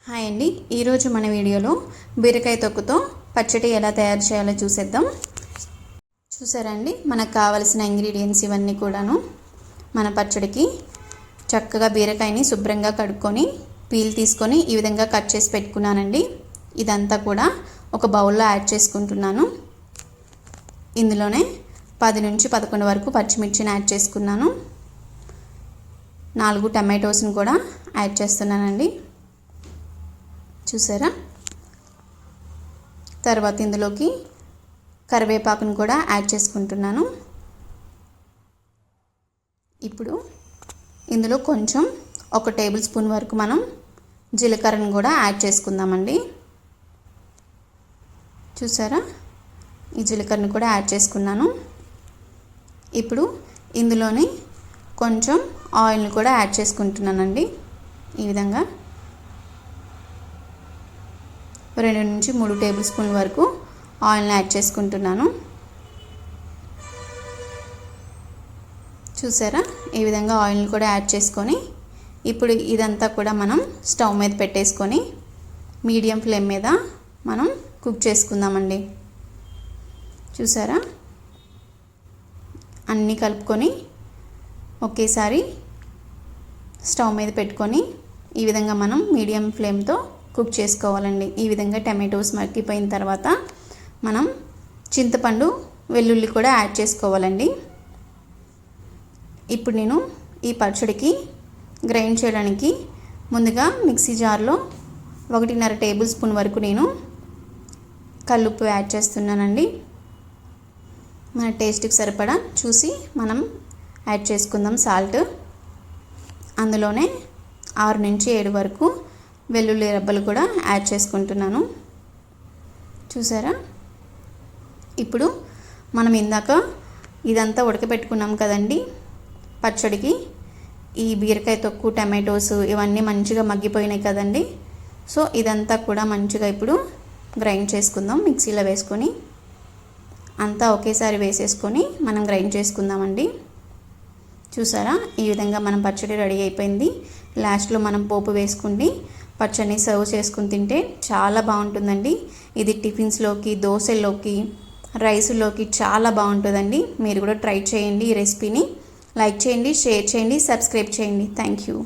Hi అండి, ఈరోజు మన వీడియోలో బీరకాయ తొక్కుతో పచ్చడి ఎలా తయారు చేయాలో చూసేద్దాం. చూసారండి, మనకు కావలసిన ఇంగ్రీడియంట్స్ ఇవన్నీ కూడాను. మన పచ్చడికి చక్కగా బీరకాయని శుభ్రంగా కడుక్కొని పీల్ తీసుకొని ఈ విధంగా కట్ చేసి పెట్టుకున్నానండి. ఇదంతా కూడా ఒక బౌల్లో యాడ్ చేసుకుంటున్నాను. ఇందులోనే 10 నుంచి 11 వరకు పచ్చిమిర్చిని యాడ్ చేసుకున్నాను. 4 టమాటోస్ని కూడా యాడ్ చేస్తున్నానండి. చూసారా, తర్వాత ఇందులోకి కరివేపాకును కూడా యాడ్ చేసుకుంటున్నాను. ఇప్పుడు ఇందులో కొంచెం 1 టేబుల్ స్పూన్ వరకు మనం జీలకర్రను కూడా యాడ్ చేసుకుందామండి. చూసారా, ఈ జీలకర్రను కూడా యాడ్ చేసుకున్నాను. ఇప్పుడు ఇందులోని కొంచెం ఆయిల్ని కూడా యాడ్ చేసుకుంటున్నానండి. ఈ విధంగా 2 నుంచి 3 టేబుల్ స్పూన్ల వరకు ఆయిల్ని యాడ్ చేసుకుంటున్నాను. చూసారా, ఈ విధంగా ఆయిల్ని కూడా యాడ్ చేసుకొని ఇప్పుడు ఇదంతా కూడా మనం స్టవ్ మీద పెట్టేసుకొని మీడియం ఫ్లేమ్ మీద మనం కుక్ చేసుకుందామండి. చూసారా, అన్నీ కలుపుకొని ఒకేసారి స్టవ్ మీద పెట్టుకొని ఈ విధంగా మనం మీడియం ఫ్లేమ్తో కుక్ చేసుకోవాలండి. ఈ విధంగా టమాటోస్ మగ్గిపోయిన తర్వాత మనం చింతపండు, వెల్లుల్లి కూడా యాడ్ చేసుకోవాలండి. ఇప్పుడు నేను ఈ పచ్చడికి గ్రైండ్ చేయడానికి ముందుగా మిక్సీ జార్లో 1.5 టేబుల్ స్పూన్ వరకు నేను కల్లుప్పు యాడ్ చేస్తున్నానండి. మన టేస్ట్కి సరిపడా చూసి మనం యాడ్ చేసుకుందాం సాల్ట్. అందులోనే 6 నుంచి 7 వరకు వెల్లుల్లి రెబ్బలు కూడా యాడ్ చేసుకుంటున్నాను. చూసారా, ఇప్పుడు మనం ఇందాక ఇదంతా ఉడకబెట్టుకున్నాం కదండి పచ్చడికి. ఈ బీరకాయ తొక్కు, టమాటోస్ ఇవన్నీ మంచిగా మగ్గిపోయినాయి కదండి. సో ఇదంతా కూడా మంచిగా ఇప్పుడు గ్రైండ్ చేసుకుందాం. మిక్సీలో వేసుకొని అంతా ఒకేసారి వేసేసుకొని మనం గ్రైండ్ చేసుకుందామండి. చూసారా, ఈ విధంగా మనం పచ్చడి రెడీ అయిపోయింది. లాస్ట్లో మనం పోపు వేసుకుని పచ్చడిని సర్వ్ చేసుకుని తింటే చాలా బాగుంటుందండి. ఇది టిఫిన్స్లోకి, దోశల్లోకి, రైస్లోకి చాలా బాగుంటుందండి. మీరు కూడా ట్రై చేయండి ఈ రెసిపీని. లైక్ చేయండి, షేర్ చేయండి, సబ్స్క్రైబ్ చేయండి. Thank you.